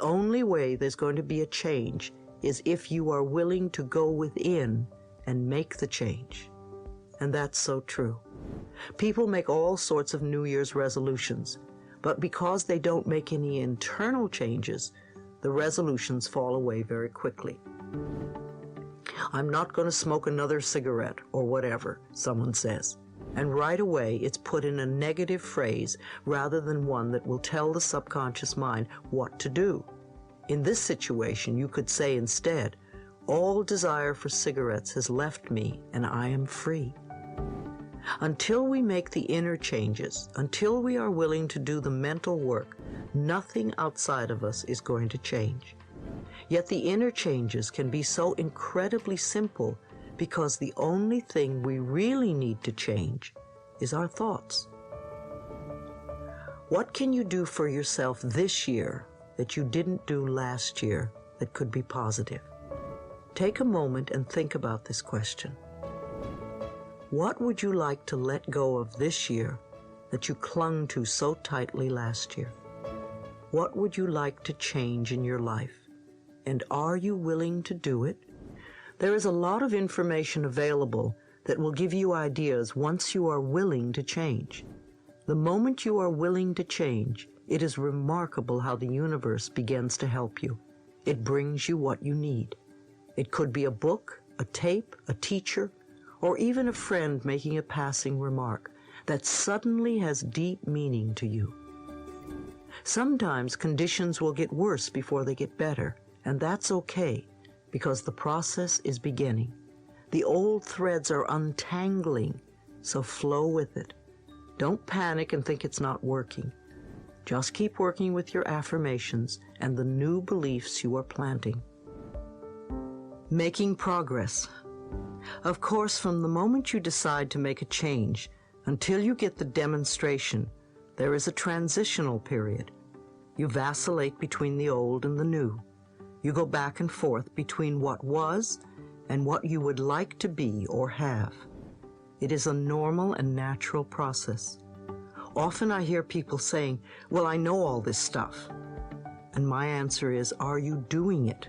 The only way there's going to be a change is if you are willing to go within and make the change. And that's so true. People make all sorts of New Year's resolutions, but because they don't make any internal changes, the resolutions fall away very quickly. I'm not going to smoke another cigarette or whatever, someone says. And right away it's put in a negative phrase rather than one that will tell the subconscious mind what to do. In this situation, you could say instead, all desire for cigarettes has left me and I am free. Until we make the inner changes, until we are willing to do the mental work, nothing outside of us is going to change. Yet the inner changes can be so incredibly simple because the only thing we really need to change is our thoughts. What can you do for yourself this year that you didn't do last year that could be positive? Take a moment and think about this question. What would you like to let go of this year that you clung to so tightly last year? What would you like to change in your life? And are you willing to do it? There is a lot of information available that will give you ideas once you are willing to change. The moment you are willing to change, it is remarkable how the universe begins to help you. It brings you what you need. It could be a book, a tape, a teacher, or even a friend making a passing remark that suddenly has deep meaning to you. Sometimes conditions will get worse before they get better, and that's okay, because the process is beginning. The old threads are untangling, so flow with it. Don't panic and think it's not working. Just keep working with your affirmations and the new beliefs you are planting. Making progress. Of course, from the moment you decide to make a change until you get the demonstration, there is a transitional period. You vacillate between the old and the new. You go back and forth between what was and what you would like to be or have. It is a normal and natural process. Often I hear people saying, well, I know all this stuff. And my answer is, are you doing it?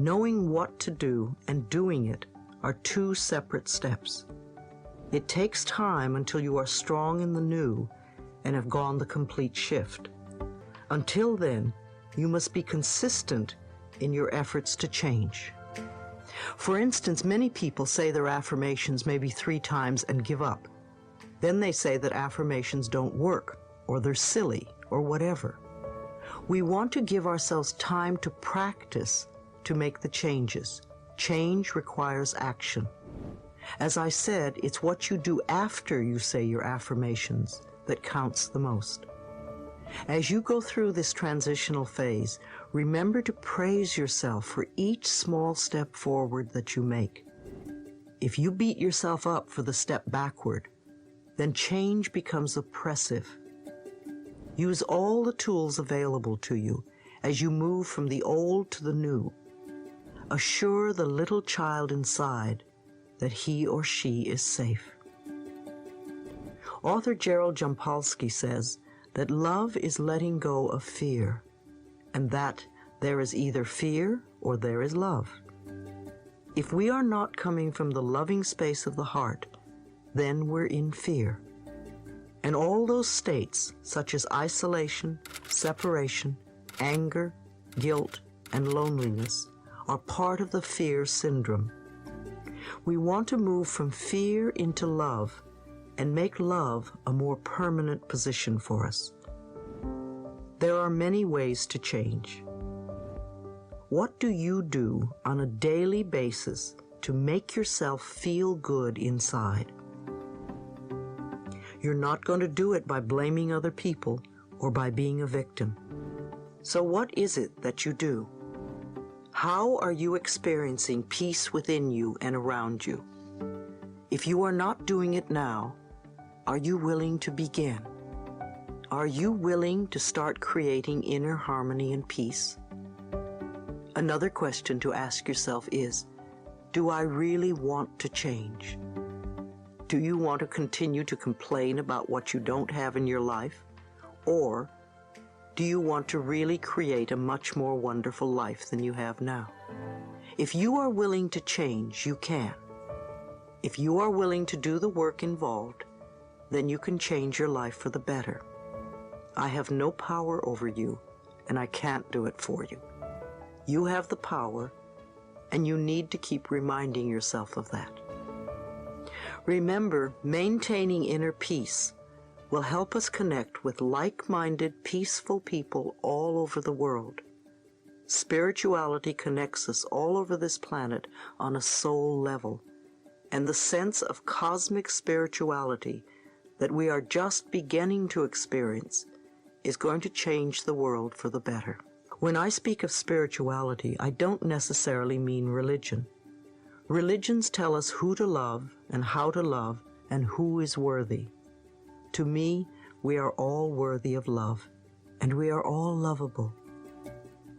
Knowing what to do and doing it are two separate steps. It takes time until you are strong in the new and have gone the complete shift. Until then, you must be consistent in your efforts to change. For instance, many people say their affirmations maybe 3 times and give up. Then they say that affirmations don't work, or they're silly, or whatever. We want to give ourselves time to practice to make the changes. Change requires action. As I said, it's what you do after you say your affirmations that counts the most. As you go through this transitional phase, remember to praise yourself for each small step forward that you make. If you beat yourself up for the step backward, then change becomes oppressive. Use all the tools available to you as you move from the old to the new. Assure the little child inside that he or she is safe. Author Gerald Jampolsky says that love is letting go of fear, and that there is either fear or there is love. If we are not coming from the loving space of the heart, then we're in fear. And all those states, such as isolation, separation, anger, guilt, and loneliness, are part of the fear syndrome. We want to move from fear into love and make love a more permanent position for us. There are many ways to change. What do you do on a daily basis to make yourself feel good inside? You're not going to do it by blaming other people or by being a victim. So what is it that you do? How are you experiencing peace within you and around you? If you are not doing it now, are you willing to begin? Are you willing to start creating inner harmony and peace? Another question to ask yourself is, do I really want to change? Do you want to continue to complain about what you don't have in your life? Or Do you want to really create a much more wonderful life than you have now? If you are willing to change, you can. If you are willing to do the work involved, then you can change your life for the better. I have no power over you, and I can't do it for you. You have the power, and you need to keep reminding yourself of that. Remember, maintaining inner peace will help us connect with like-minded, peaceful people all over the world. Spirituality connects us all over this planet on a soul level, and the sense of cosmic spirituality that we are just beginning to experience is going to change the world for the better. When I speak of spirituality, I don't necessarily mean religion. Religions tell us who to love and how to love and who is worthy. To me, we are all worthy of love, and we are all lovable.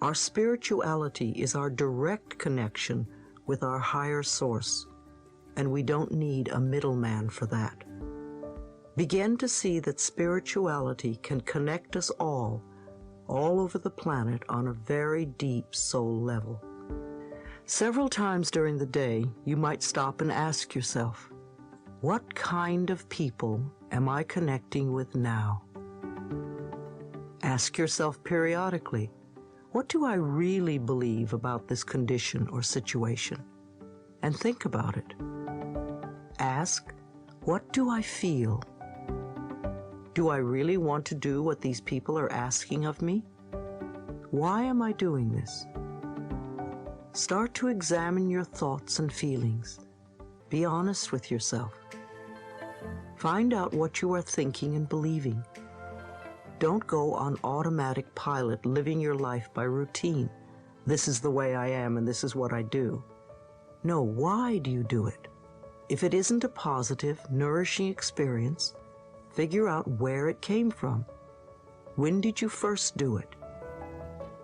Our spirituality is our direct connection with our higher source, and we don't need a middleman for that. Begin to see that spirituality can connect us all over the planet on a very deep soul level. Several times during the day, you might stop and ask yourself, what kind of people am I connecting with now? Ask yourself periodically, what do I really believe about this condition or situation? And think about it. Ask, what do I feel? Do I really want to do what these people are asking of me? Why am I doing this? Start to examine your thoughts and feelings. Be honest with yourself. Find out what you are thinking and believing. Don't go on automatic pilot, living your life by routine. This is the way I am and this is what I do. No, why do you do it? If it isn't a positive, nourishing experience, figure out where it came from. When did you first do it?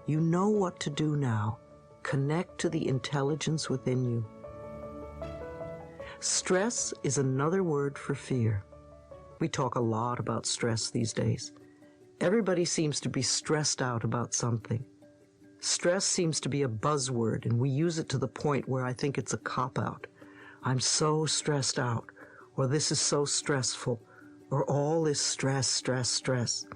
You know what to do now. Connect to the intelligence within you. Stress is another word for fear. We talk a lot about stress these days. Everybody seems to be stressed out about something. Stress seems to be a buzzword, and we use it to the point where I think it's a cop-out. I'm so stressed out, or this is so stressful, or all this stress, stress, stress.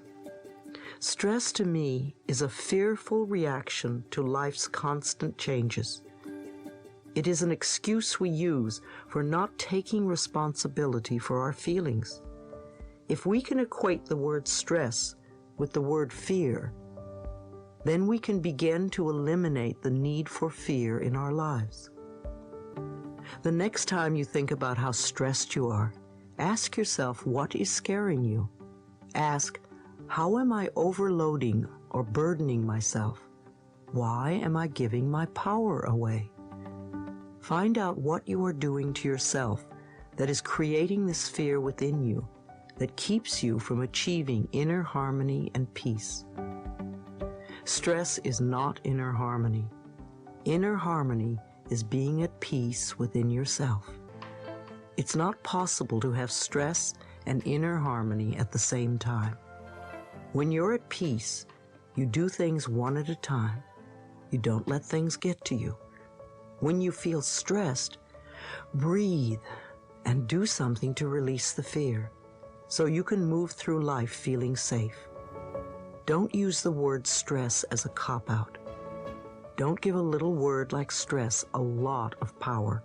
Stress to me is a fearful reaction to life's constant changes. It is an excuse we use for not taking responsibility for our feelings. If we can equate the word stress with the word fear, then we can begin to eliminate the need for fear in our lives. The next time you think about how stressed you are, ask yourself what is scaring you. Ask, how am I overloading or burdening myself? Why am I giving my power away? Find out what you are doing to yourself that is creating this fear within you that keeps you from achieving inner harmony and peace. Stress is not inner harmony. Inner harmony is being at peace within yourself. It's not possible to have stress and inner harmony at the same time. When you're at peace, you do things one at a time. You don't let things get to you. When you feel stressed, breathe and do something to release the fear so you can move through life feeling safe. Don't use the word stress as a cop-out. Don't give a little word like stress a lot of power.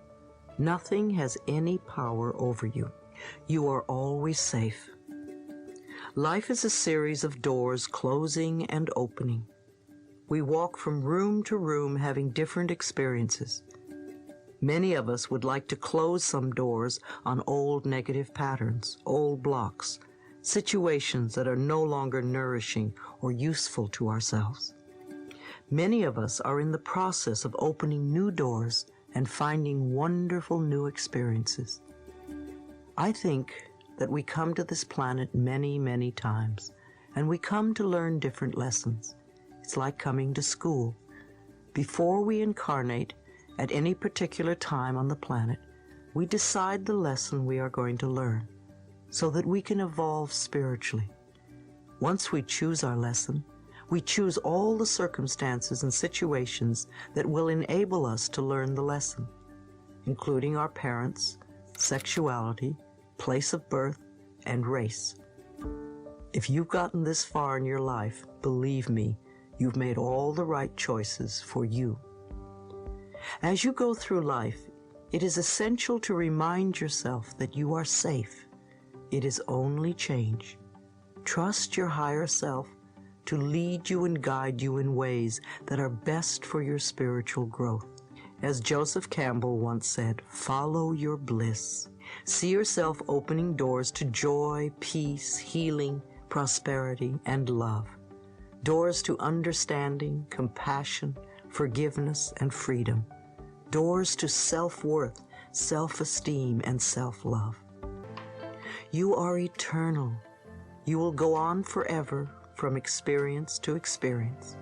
Nothing has any power over you. You are always safe. Life is a series of doors closing and opening. We walk from room to room having different experiences. Many of us would like to close some doors on old negative patterns, old blocks, situations that are no longer nourishing or useful to ourselves. Many of us are in the process of opening new doors and finding wonderful new experiences. I think that we come to this planet many, many times, and we come to learn different lessons. It's like coming to school. Before we incarnate at any particular time on the planet, we decide the lesson we are going to learn so that we can evolve spiritually. Once we choose our lesson, We choose all the circumstances and situations that will enable us to learn the lesson, including our parents, sexuality, place of birth, and race. If you've gotten this far in your life, believe me, you've made all the right choices for you. As you go through life, it is essential to remind yourself that you are safe. It is only change. Trust your higher self to lead you and guide you in ways that are best for your spiritual growth. As Joseph Campbell once said, follow your bliss. See yourself opening doors to joy, peace, healing, prosperity, and love. Doors to understanding, compassion, forgiveness, and freedom. Doors to self-worth, self-esteem, and self-love. You are eternal. You will go on forever from experience to experience.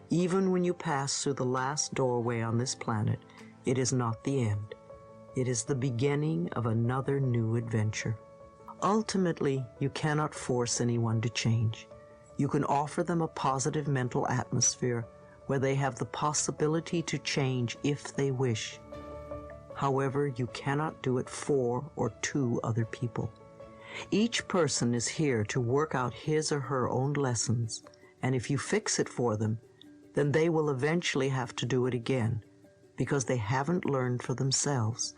Even when you pass through the last doorway on this planet, it is not the end. It is the beginning of another new adventure. Ultimately, you cannot force anyone to change. You can offer them a positive mental atmosphere where they have the possibility to change if they wish. However, you cannot do it for or to other people. Each person is here to work out his or her own lessons, and if you fix it for them, then they will eventually have to do it again, because they haven't learned for themselves.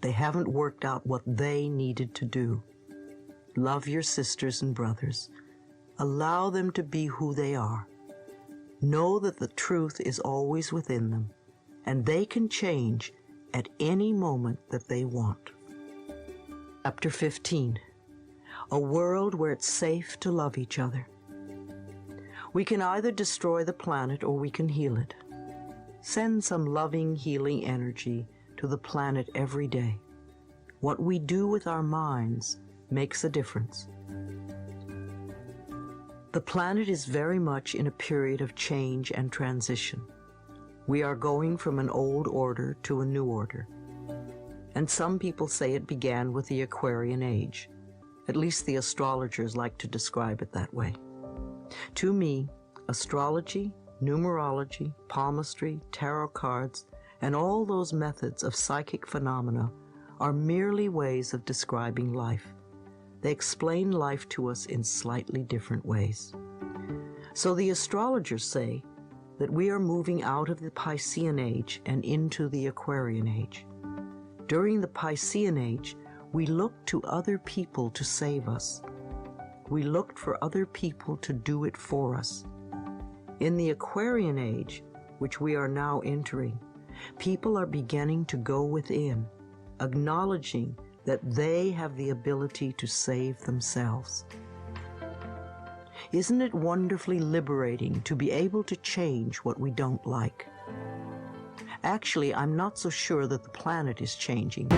They haven't worked out what they needed to do. Love your sisters and brothers. Allow them to be who they are. Know that the truth is always within them, and they can change at any moment that they want. Chapter 15. A world where it's safe to love each other. We can either destroy the planet or we can heal it. Send some loving, healing energy to the planet every day. What we do with our minds makes a difference. The planet is very much in a period of change and transition. We are going from an old order to a new order. And some people say it began with the Aquarian Age. At least the astrologers like to describe it that way. To me, astrology, numerology, palmistry, tarot cards, and all those methods of psychic phenomena are merely ways of describing life. They explain life to us in slightly different ways. So the astrologers say that we are moving out of the Piscean Age and into the Aquarian Age. During the Piscean Age, we looked to other people to save us. We looked for other people to do it for us. In the Aquarian Age, which we are now entering, people are beginning to go within, acknowledging that they have the ability to save themselves. Isn't it wonderfully liberating to be able to change what we don't like? Actually, I'm not so sure that the planet is changing.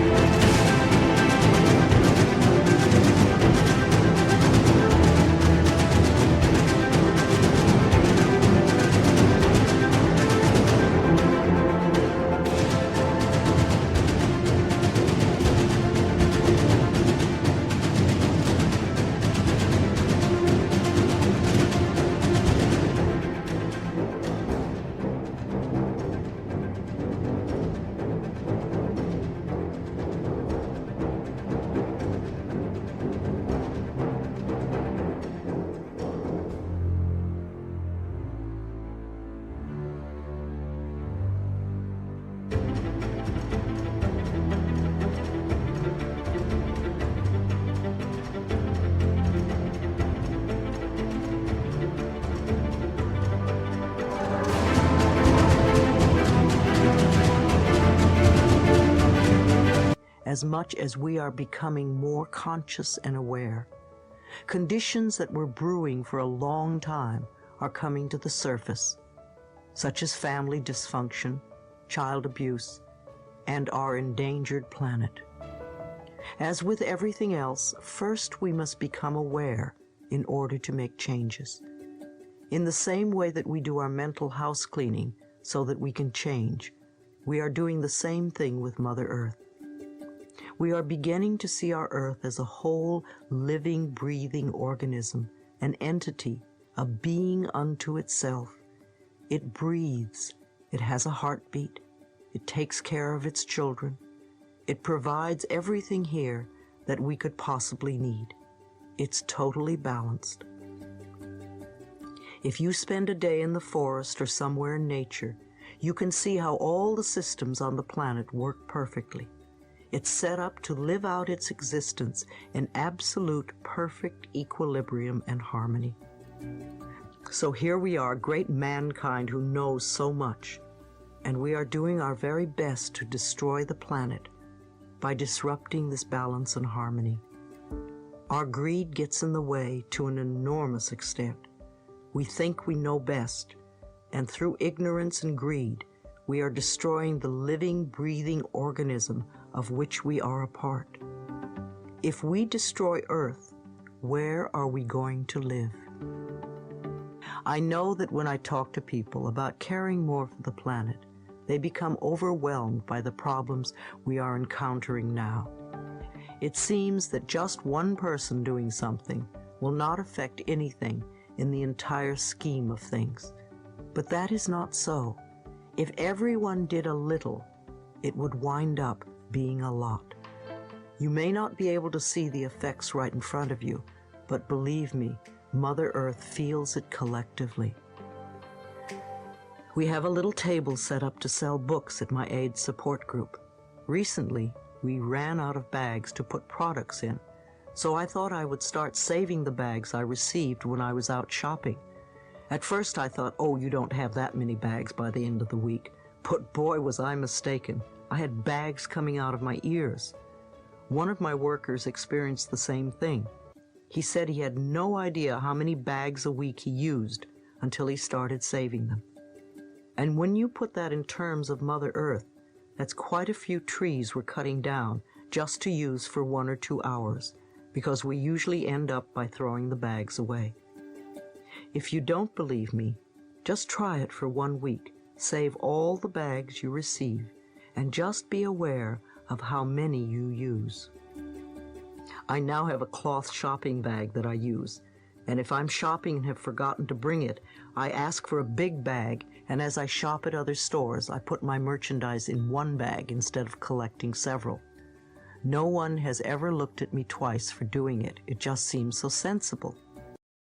As much as we are becoming more conscious and aware, conditions that were brewing for a long time are coming to the surface, such as family dysfunction, child abuse, and our endangered planet. As with everything else, first we must become aware in order to make changes. In the same way that we do our mental house cleaning so that we can change, we are doing the same thing with Mother Earth. We are beginning to see our Earth as a whole, living, breathing organism, an entity, a being unto itself. It breathes, it has a heartbeat, it takes care of its children. It provides everything here that we could possibly need. It's totally balanced. If you spend a day in the forest or somewhere in nature, you can see how all the systems on the planet work perfectly. It's set up to live out its existence in absolute perfect equilibrium and harmony. So here we are, great mankind who knows so much, and we are doing our very best to destroy the planet by disrupting this balance and harmony. Our greed gets in the way to an enormous extent. We think we know best, and through ignorance and greed, we are destroying the living, breathing organism of which we are a part. If we destroy Earth, where are we going to live? I know that when I talk to people about caring more for the planet, they become overwhelmed by the problems we are encountering now. It seems that just one person doing something will not affect anything in the entire scheme of things. But that is not so. If everyone did a little, it would wind up being a lot. You may not be able to see the effects right in front of you, but believe me, Mother Earth feels it collectively. We have a little table set up to sell books at my AIDS support group. Recently, we ran out of bags to put products in, so I thought I would start saving the bags I received when I was out shopping. At first I thought, oh, you don't have that many bags by the end of the week. But boy, was I mistaken. I had bags coming out of my ears. One of my workers experienced the same thing. He said he had no idea how many bags a week he used until he started saving them. And when you put that in terms of Mother Earth, that's quite a few trees we're cutting down just to use for 1 or 2 hours, because we usually end up by throwing the bags away. If you don't believe me, just try it for 1 week. Save all the bags you receive, and just be aware of how many you use. I now have a cloth shopping bag that I use, and if I'm shopping and have forgotten to bring it, I ask for a big bag, and as I shop at other stores, I put my merchandise in 1 bag instead of collecting several. No one has ever looked at me twice for doing it. It just seems so sensible.